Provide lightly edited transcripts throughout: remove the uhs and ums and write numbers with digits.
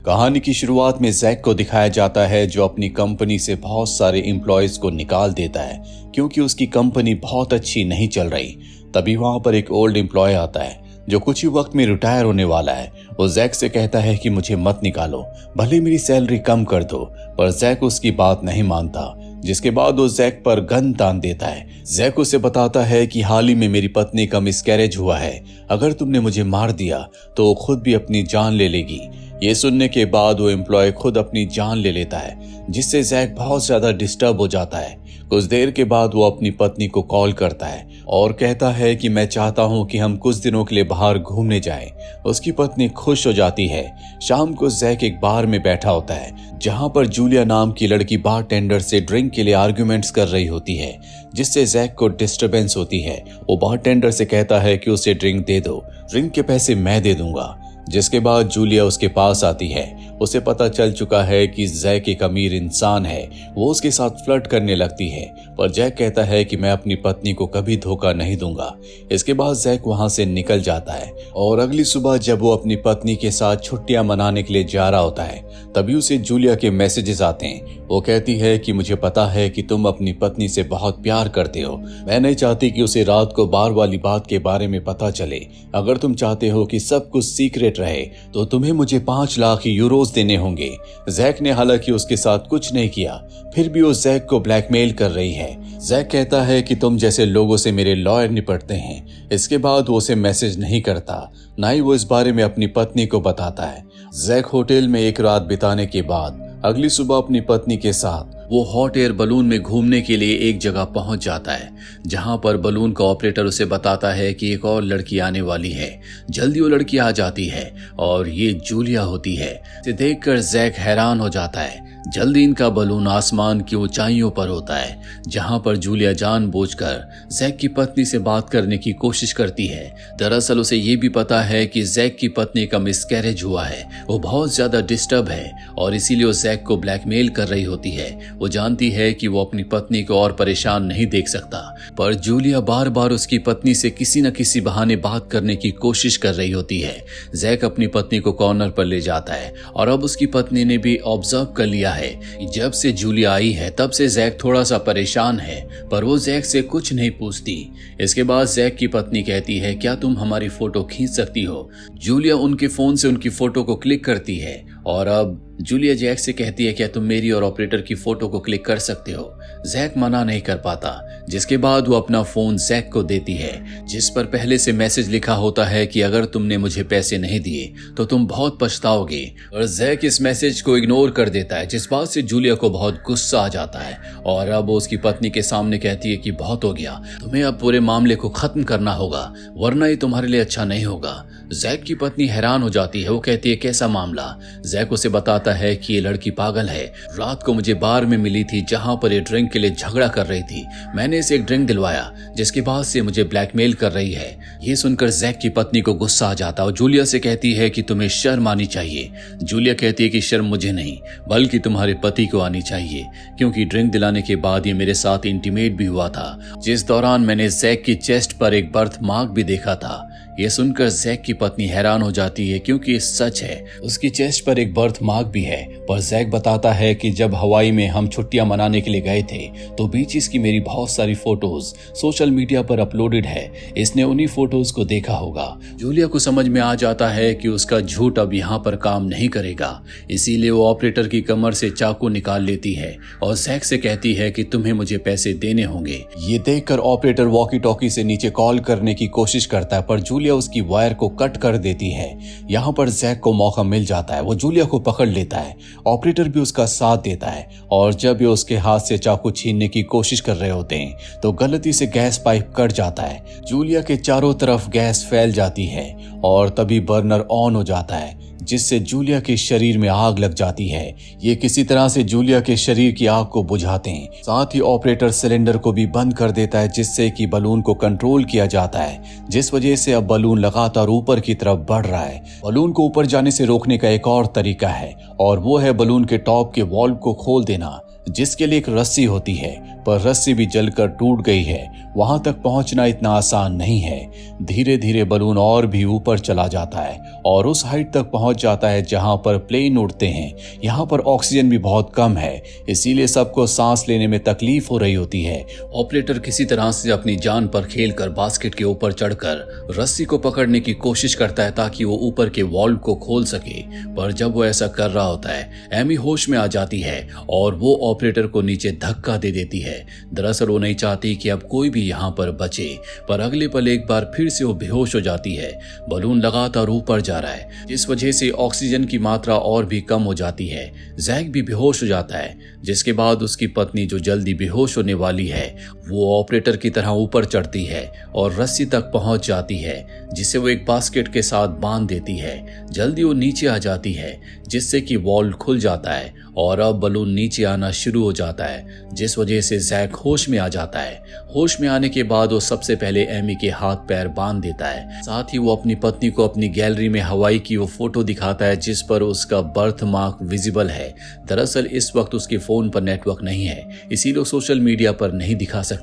कहानी की शुरुआत में जैक को दिखाया जाता है जो अपनी कंपनी से बहुत सारे एम्प्लॉयज को निकाल देता है क्योंकि उसकी कंपनी बहुत अच्छी नहीं चल रही। तभी वहां पर एक ओल्ड एम्प्लॉय आता है जो कुछ ही वक्त में रिटायर होने वाला है। वो जैक से कहता है कि मुझे मत निकालो, भले मेरी सैलरी कम कर दो, पर जैक उसकी बात नहीं मानता। जिसके बाद वो जैक पर गन तान देता है। जैक उसे बताता है कि हाल ही में मेरी पत्नी का मिसकैरेज हुआ है, अगर तुमने मुझे मार दिया तो वो खुद भी अपनी जान ले लेगी। ये सुनने के बाद वो एम्प्लॉय खुद अपनी जान ले लेता है, जिससे जैक बहुत ज्यादा डिस्टर्ब हो जाता है। कुछ देर के बाद वो अपनी पत्नी को कॉल करता है और कहता है कि मैं चाहता हूं कि हम कुछ दिनों के लिए बाहर घूमने जाएं। उसकी पत्नी खुश हो जाती है। शाम को जैक एक बार में बैठा होता है जहां पर जूलिया नाम की लड़की बारटेंडर से ड्रिंक के लिए आर्ग्यूमेंट्स कर रही होती है, जिससे जैक को डिस्टरबेंस होती है। वो बारटेंडर से कहता है कि उसे ड्रिंक दे दो, ड्रिंक के पैसे मैं दे दूंगा। जिसके बाद जूलिया उसके पास आती है। उसे पता चल चुका है कि जैक एक अमीर इंसान है। वो उसके साथ फ्लर्ट करने लगती है, पर जैक कहता है कि मैं अपनी पत्नी को कभी धोखा नहीं दूंगा। इसके बाद जैक वहां से निकल जाता है और अगली सुबह जब वो अपनी पत्नी के साथ छुट्टियां मनाने के लिए जा रहा होता है, तभी उसे जूलिया के मैसेजेस आते हैं। वो कहती है कि मुझे पता है कि तुम अपनी पत्नी से बहुत प्यार करते हो। मैं नहीं चाहती कि उसे रात को बार वाली बात के बारे में पता चले। अगर तुम चाहते हो कि सब कुछ सीक्रेट रहे तो तुम्हें मुझे 5 लाख यूरोज देने होंगे। जैक ने हालांकि उसके साथ कुछ नहीं किया, फिर भी वो जैक को ब्लैकमेल कर रही है। जैक कहता है कि तुम जैसे लोगों से मेरे लॉयर निपटते हैं। इसके बाद वो उसे मैसेज नहीं करता, ना ही वो इस बारे में अपनी पत्नी को बताता है। जैक होटल में एक रात बिताने के बाद अगली सुबह अपनी पत्नी के साथ वो हॉट एयर बलून में घूमने के लिए एक जगह पहुंच जाता है, जहां पर बलून का ऑपरेटर उसे बताता है कि एक और लड़की आने वाली है। जल्दी वो लड़की आ जाती है और ये जूलिया होती है। इसे देखकर जैक हैरान हो जाता है। जल्दी इनका बलून आसमान की ऊंचाइयों पर होता है, जहां पर जूलिया जानबूझकर जैक की पत्नी से बात करने की कोशिश करती है। दरअसल उसे ये भी पता है कि जैक की पत्नी का मिसकैरेज हुआ है। वो बहुत ज्यादा डिस्टर्ब है और इसीलिए वो जैक को ब्लैकमेल कर रही होती है। वो जानती है कि वो अपनी पत्नी को और परेशान नहीं देख सकता, पर जूलिया बार बार उसकी पत्नी से किसी न किसी बहाने बात करने की कोशिश कर रही होती है। जैक अपनी पत्नी को कॉर्नर पर ले जाता है और अब उसकी पत्नी ने भी ऑब्जर्व कर लिया है कि जब से जूलिया आई है तब से जैक थोड़ा सा परेशान है, पर वो जैक से कुछ नहीं पूछती। इसके बाद जैक की पत्नी कहती है, क्या तुम हमारी फोटो खींच सकती हो? जूलिया उनके फोन से उनकी फोटो को क्लिक करती है और अब जूलिया जैक से कहती है, क्या तुम मेरी और ऑपरेटर की फोटो को क्लिक कर सकते हो? जैक मना नहीं कर पाता। जिसके बाद वो अपना फोन जैक को देती है, जिस पर पहले से मैसेज लिखा होता है कि अगर तुमने मुझे पैसे नहीं दिए तो तुम बहुत पछताओगे। और जैक इस मैसेज को इग्नोर कर देता है, जिस बात से जूलिया को बहुत गुस्सा आ जाता है और अब वो उसकी पत्नी के सामने कहती है कि बहुत हो गया, तुम्हें अब पूरे मामले को खत्म करना होगा, वरना ये तुम्हारे लिए अच्छा नहीं होगा। जैक की पत्नी हैरान हो जाती है। वो कहती है, कैसा मामला? जैक उसे बताता है कि ये लड़की पागल है। रात को मुझे बार में मिली थी जहां पर ये ड्रिंक के लिए झगड़ा कर रही थी। मैंने इसे एक ड्रिंक दिलवाया, जिसके बाद से मुझे ब्लैकमेल कर रही है। ये सुनकर जैक की पत्नी को गुस्सा आ जाता है और जूलिया से कहती है कि तुम्हें शर्म आनी चाहिए। जूलिया कहती है कि शर्म मुझे नहीं बल्कि तुम्हारे पति को आनी चाहिए, क्योंकि ड्रिंक दिलाने के बाद ये मेरे साथ इंटीमेट भी हुआ था, जिस दौरान मैंने जैक की चेस्ट पर एक बर्थ मार्क भी देखा था। ये सुनकर जैक की पत्नी हैरान हो जाती है, क्योंकि ये सच है, उसकी चेस्ट पर एक बर्थ मार्क भी है। पर जैक बताता है कि जब हवाई में हम छुट्टियां मनाने के लिए गए थे तो बीचेस की मेरी बहुत सारी फोटोज सोशल मीडिया पर अपलोडेड है। इसने उन्हीं फोटोज को देखा होगा। जूलिया को समझ में आ जाता है कि उसका झूठ अब यहाँ पर काम नहीं करेगा, इसीलिए वो ऑपरेटर की कमर से चाकू निकाल लेती है और जैक से कहती है कि तुम्हें मुझे पैसे देने होंगे। ये देखकर ऑपरेटर वॉकी टॉकी से नीचे कॉल करने की कोशिश करता है, पर जूलिया उसकी वायर को कट कर देती है। यहाँ पर जैक को मौका मिल जाता है। वो जूलिया को पकड़ लेता है। ऑपरेटर भी उसका साथ देता है और जब ये उसके हाथ से चाकू छीनने की कोशिश कर रहे होते हैं तो गलती से गैस पाइप कट जाता है। जूलिया के चारों तरफ गैस फैल जाती है और तभी बर्नर ऑन हो जाता है, जिससे जूलिया के शरीर में आग लग जाती है। ये किसी तरह से जूलिया के शरीर की आग को बुझाते हैं। साथ ही ऑपरेटर सिलेंडर को भी बंद कर देता है, जिससे कि बलून को कंट्रोल किया जाता है, जिस वजह से अब बलून लगातार ऊपर की तरफ बढ़ रहा है। बलून को ऊपर जाने से रोकने का एक और तरीका है और वो है बलून के टॉप के वॉल्व को खोल देना, जिसके लिए एक रस्सी होती है, पर रस्सी भी जलकर टूट गई है। वहां तक पहुंचना इतना आसान नहीं है। धीरे धीरे बलून और भी ऊपर चला जाता है और उस हाइट तक पहुंच जाता है जहां पर प्लेन उड़ते हैं। यहाँ पर ऑक्सीजन भी बहुत कम है, इसीलिए सबको सांस लेने में तकलीफ हो रही होती है। ऑपरेटर किसी तरह से अपनी जान पर खेलकर बास्केट के ऊपर चढ़कर रस्सी को पकड़ने की कोशिश करता है ताकि वो ऊपर के वाल्व को खोल सके। पर जब वो ऐसा कर रहा होता है, एमी होश में आ जाती है और वो ऑपरेटर को नीचे धक्का दे देती है। दरअसल वो नहीं चाहती कि अब कोई भी यहाँ पर बचे, पर अगले पल एक बार फिर से वो बेहोश हो जाती है। बलून लगातार ऊपर जा रहा है, जिस वजह से ऑक्सीजन की मात्रा और भी कम हो जाती है। जैक भी बेहोश हो जाता है, जिसके बाद उसकी पत्नी जो जल्दी बेहोश होने वाली है वो ऑपरेटर की तरह ऊपर चढ़ती है और रस्सी तक पहुंच जाती है, जिसे वो एक बास्केट के साथ बांध देती है। जल्दी वो नीचे आ जाती है, जिससे कि वॉल्व खुल जाता है और अब बलून नीचे आना शुरू हो जाता है, जिस वजह से जैक होश में आ जाता है। होश में आने के बाद वो सबसे पहले एमी के हाथ पैर बांध देता है। साथ ही वो अपनी पत्नी को अपनी गैलरी में हवाई की वो फोटो दिखाता है जिस पर उसका बर्थ मार्क विजिबल है। दरअसल इस वक्त उसके फोन पर नेटवर्क नहीं है, इसीलिए सोशल मीडिया पर नहीं दिखा सकता।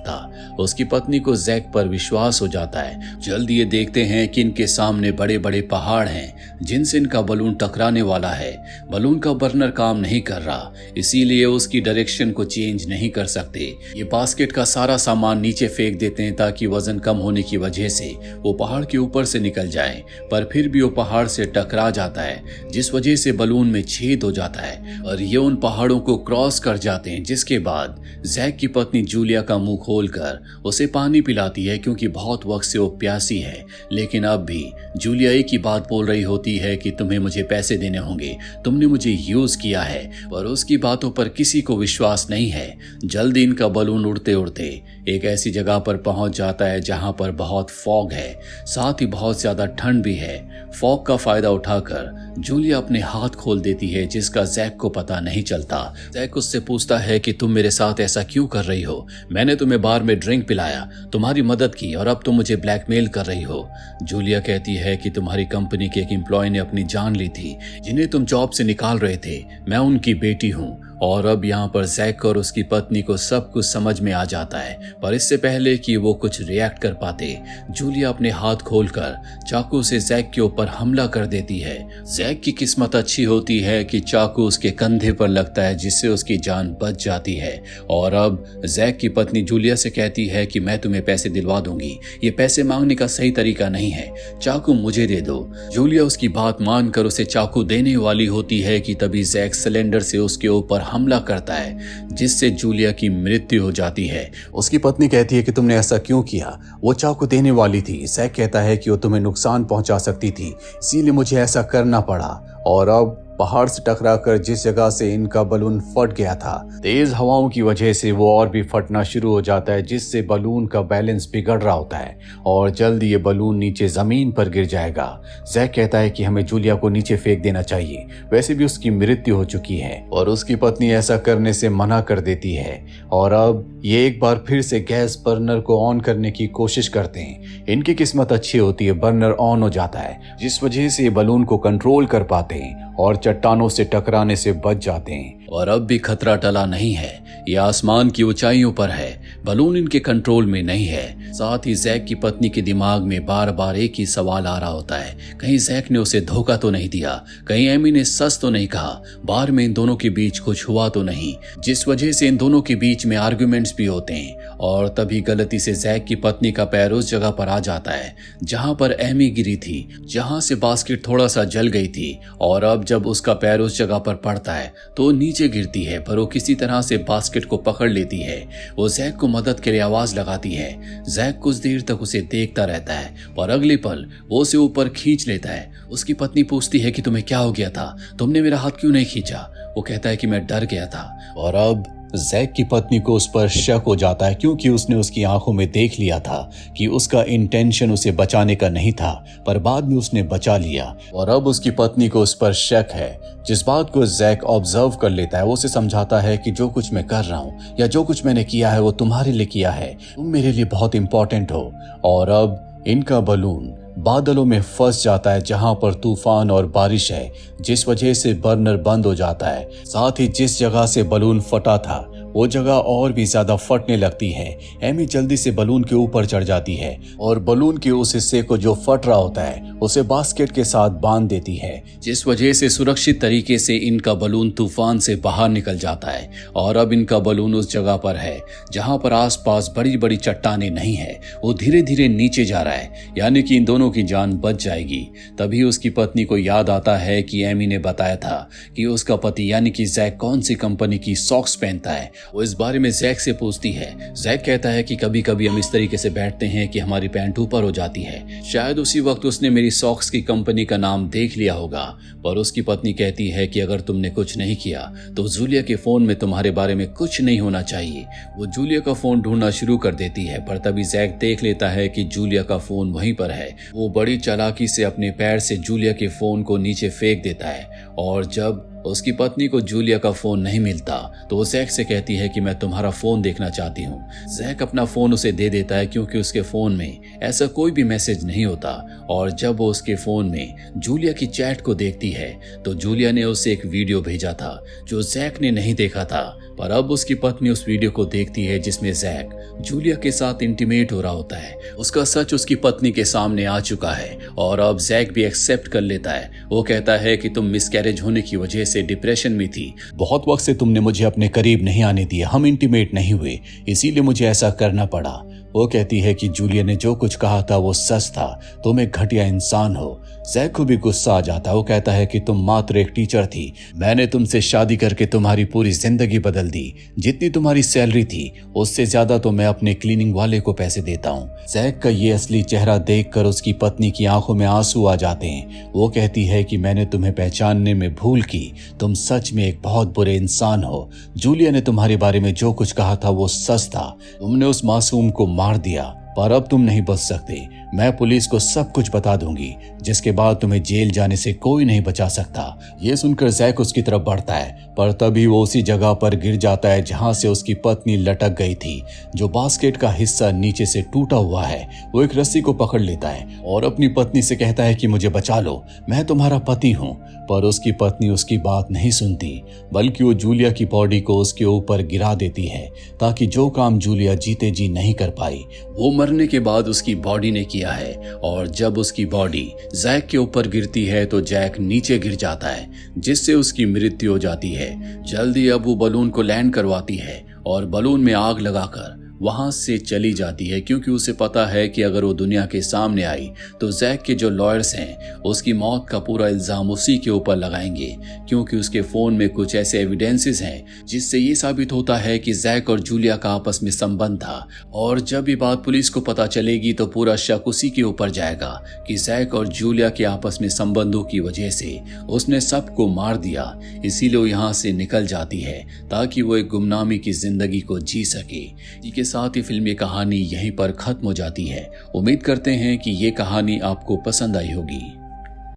उसकी पत्नी को जैक पर विश्वास हो जाता है। जल्दी ये देखते हैं कि इनके सामने बड़े बड़े पहाड़ हैं जिनसे इनका बलून टकराने वाला है। बलून का बर्नर काम नहीं कर रहा, इसीलिए उसकी डायरेक्शन को चेंज नहीं कर सकते। ये बास्केट का सारा सामान नीचे फेंक देते हैं ताकि वजन कम होने की वजह से वो पहाड़ के ऊपर से निकल जाए, पर फिर भी वो पहाड़ से टकरा जाता है, जिस वजह से बलून में छेद हो जाता है और ये उन पहाड़ों को क्रॉस कर जाते हैं। जिसके बाद जैक की पत्नी जूलिया का मुंह खोलकर उसे पानी पिलाती है क्योंकि बहुत वक्त से वो प्यासी है। लेकिन अब भी जूलिया एक ही बात बोल रही होती है कि तुम्हें मुझे पैसे देने होंगे, तुमने मुझे यूज किया है, पर उसकी बातों पर किसी को विश्वास नहीं है। जल्दी इनका बलून उड़ते उड़ते एक ऐसी जगह पर पहुंच जाता है जहां पर बहुत फॉग है, साथ ही बहुत ज्यादा ठंड भी है। फॉग का फायदा उठाकर जूलिया अपने हाथ खोल देती है, जिसका जैक को पता नहीं चलता। जैक उससे पूछता है कि तुम मेरे साथ ऐसा क्यों कर रही हो? मैंने तुम्हें बार में ड्रिंक पिलाया, तुम्हारी मदद की और अब तुम मुझे ब्लैकमेल कर रही हो। जूलिया कहती है कि तुम्हारी कंपनी के एक एम्प्लॉय ने अपनी जान ली थी, जिन्हें तुम जॉब से निकाल रहे थे। मैं उनकी बेटी हूँ। और अब यहाँ पर जैक और उसकी पत्नी को सब कुछ समझ में आ जाता है, पर इससे पहले कि वो कुछ रिएक्ट कर पाते, जूलिया अपने हाथ खोलकर चाकू से जैक के ऊपर हमला कर देती है। जैक की किस्मत अच्छी होती है कि चाकू उसके कंधे पर लगता है, जिससे उसकी जान बच जाती है। और अब जैक की पत्नी जूलिया से कहती है कि मैं तुम्हें पैसे दिलवा दूंगी, ये पैसे मांगने का सही तरीका नहीं है, चाकू मुझे दे दो। जूलिया उसकी बात मानकर उसे चाकू देने वाली होती है कि तभी जैक सिलेंडर से उसके ऊपर हमला करता है, जिससे जूलिया की मृत्यु हो जाती है। उसकी पत्नी कहती है कि तुमने ऐसा क्यों किया? वो चाकू देने वाली थी। जैक कहता है कि वो तुम्हें नुकसान पहुंचा सकती थी, इसीलिए मुझे ऐसा करना पड़ा। और अब पहाड़ से टकराकर जिस जगह से इनका बलून फट गया था, तेज हवाओं की वजह से वो और भी फटना शुरू हो जाता है, जिससे बलून का बैलेंस बिगड़ रहा होता है और जल्दी ये बलून नीचे जमीन पर गिर जाएगा। जैक कहता है कि हमें जूलिया को नीचे फेंक देना चाहिए, वैसे भी उसकी मृत्यु हो चुकी है, और उसकी पत्नी ऐसा करने से मना कर देती है। और अब ये एक बार फिर से गैस बर्नर को ऑन करने की कोशिश करते हैं। इनकी किस्मत अच्छी होती है, बर्नर ऑन हो जाता है, जिस वजह से ये बलून को कंट्रोल कर पाते हैं और चट्टानों से टकराने से बच जाते हैं। और अब भी खतरा टला नहीं है, यह आसमान की ऊंचाइयों पर है, बलून इनके कंट्रोल में नहीं है। साथ ही जैक की पत्नी के दिमाग में बार बार एक ही सवाल आ रहा होता है, कहीं जैक ने उसे धोखा तो नहीं दिया, कहीं एमी ने सच तो नहीं कहा, बार में इन दोनों के बीच कुछ हुआ तो नहीं, जिस वजह से इन दोनों के बीच में आर्गुमेंट्स भी होते हैं। और तभी गलती से जैक की पत्नी का पैर उस जगह पर आ जाता है जहां पर एमी गिरी थी, जहां से बास्केट थोड़ा सा जल गई थी। और अब जब उसका पैर उस जगह पर पड़ता है तो नीचे गिरती है, पर वो किसी तरह से बास्केट को पकड़ लेती है। वो जैक को मदद के लिए आवाज लगाती है। जैक कुछ देर तक उसे देखता रहता है, पर अगले पल वो उसे ऊपर खींच लेता है। उसकी पत्नी पूछती है कि तुम्हें क्या हो गया था, तुमने मेरा हाथ क्यों नहीं खींचा? वो कहता है कि मैं डर गया था। और अब जैक की पत्नी को उस पर शक हो जाता है, क्योंकि उसने उसकी आंखों में देख लिया था कि उसका इंटेंशन उसे बचाने का नहीं था, पर बाद में उसने बचा लिया। और अब उसकी पत्नी को उस पर शक है, जिस बात को जैक ऑब्जर्व कर लेता है। वो उसे समझाता है कि जो कुछ मैं कर रहा हूँ या जो कुछ मैंने किया है वो तुम्हारे लिए किया है, तुम मेरे लिए बहुत इंपॉर्टेंट हो। और अब इनका बलून बादलों में फंस जाता है, जहां पर तूफान और बारिश है, जिस वजह से बर्नर बंद हो जाता है। साथ ही जिस जगह से बलून फटा था वो जगह और भी ज्यादा फटने लगती है। एमी जल्दी से बलून के ऊपर चढ़ जाती है और बलून के उस हिस्से को जो फट रहा होता है उसे बास्केट के साथ बांध देती है, जिस वजह से सुरक्षित तरीके से इनका बलून तूफान से बाहर निकल जाता है। और अब इनका बलून उस जगह पर है जहां पर आसपास बड़ी बड़ी चट्टानें नहीं है। वो धीरे धीरे नीचे जा रहा है, यानी कि इन दोनों की जान बच जाएगी। तभी उसकी पत्नी को याद आता है कि एमी ने बताया था कि उसका पति यानी कि जैक कौन सी कंपनी की सॉक्स पहनता है। वो इस बारे में जैक से पूछती है। जैक कहता है कि कभी कभी हम इस तरीके से बैठते हैं कि हमारी पैंट ऊपर हो जाती है। शायद उसी वक्त उसने मेरी सॉक्स की कंपनी का नाम देख लिया होगा। पर उसकी पत्नी कहती है कि अगर तुमने कुछ नहीं किया तो जूलिया के फोन में तुम्हारे बारे में कुछ नहीं होना चाहिए। वो जूलिया का फोन ढूंढना शुरू कर देती है, पर तभी जैक देख लेता है कि जूलिया का फोन वहीं पर है। वो बड़ी चालाकी से अपने पैर से जूलिया के फोन को नीचे फेंक देता है और जब उसकी पत्नी को जूलिया का फोन नहीं मिलता तो वो जैक से कहती है कि मैं तुम्हारा फोन देखना चाहती हूँ। जैक अपना फोन उसे दे देता है क्योंकि उसके फोन में ऐसा कोई भी मैसेज नहीं होता। और जब वो उसके फोन में जूलिया की चैट को देखती है तो जूलिया ने उसे एक वीडियो भेजा था जो जैक ने नहीं देखा था। पर अब उसकी पत्नी उस वीडियो को देखती है जिसमें जैक जूलिया के साथ इंटीमेट हो रहा होता है। उसका सच उसकी पत्नी के सामने आ चुका है और अब जैक भी एक्सेप्ट कर लेता है। वो कहता है कि तुम मिसकैरेज होने की वजह से डिप्रेशन में थी, बहुत वक्त से तुमने मुझे अपने करीब नहीं आने दिया, हम इंटीमेट नहीं हुए, इसीलिए मुझे ऐसा करना पड़ा। वो कहती है कि जूलिया ने जो कुछ कहा था वो सच था, तुम एक घटिया इंसान हो। जैक को भी गुस्सा आ जाता है। वो कहता है कि तुम मात्र एक टीचर थी, मैंने तुमसे शादी करके तुम्हारी पूरी जिंदगी बदल दी। जितनी तुम्हारी सैलरी थी उससे ज्यादा तो मैं अपने क्लीनिंग वाले को पैसे देता हूँ। जैक का ये असली चेहरा देखकर उसकी पत्नी की आंखों में आंसू आ जाते हैं। वो कहती है कि मैंने तुम्हें पहचानने में भूल की, तुम सच में एक बहुत बुरे इंसान हो। जूलिया ने तुम्हारे बारे में जो कुछ कहा था वो सच था, तुमने उस मासूम को मार दिया, पर अब तुम नहीं बच सकते। मैं पुलिस को सब कुछ बता दूंगी, जिसके बाद तुम्हें जेल जाने से कोई नहीं बचा सकता। ये सुनकर जैक उसकी तरफ बढ़ता है, पर तभी वो उसी जगह पर गिर जाता है जहां से उसकी पत्नी लटक गई थी। जो बास्केट का हिस्सा नीचे से टूटा हुआ है, वो एक रस्सी को पकड़ लेता है और अपनी पत्नी से कहता है कि मुझे बचा लो, मैं तुम्हारा पति हूँ। पर उसकी पत्नी उसकी बात नहीं सुनती, बल्कि वो जूलिया की बॉडी को उसके ऊपर गिरा देती है ताकि जो काम जूलिया जीते जी नहीं कर पाई वो मरने के बाद उसकी बॉडी ने किया है। और जब उसकी बॉडी जैक के ऊपर गिरती है तो जैक नीचे गिर जाता है, जिससे उसकी मृत्यु हो जाती है। जल्दी अब वो बलून को लैंड करवाती है और बलून में आग लगाकर वहां से चली जाती है, क्योंकि उसे पता है कि अगर वो दुनिया के सामने आई तो जैक के जो लॉयर्स हैं उसकी मौत का पूरा इल्जाम उसी के ऊपर लगाएंगे, क्योंकि उसके फोन में कुछ ऐसे एविडेंसेस हैं जिससे ये साबित होता है कि जैक और जूलिया का आपस में संबंध था। और जब ये बात पुलिस को पता चलेगी तो पूरा शक उसी के ऊपर जाएगा कि जैक और जूलिया के आपस में संबंधों की वजह से उसने सबको मार दिया। इसीलिए वो यहाँ से निकल जाती है ताकि वो एक गुमनामी की जिंदगी को जी सके। साथ ही फिल्म ये कहानी यहीं पर खत्म हो जाती है। उम्मीद करते हैं कि ये कहानी आपको पसंद आई होगी।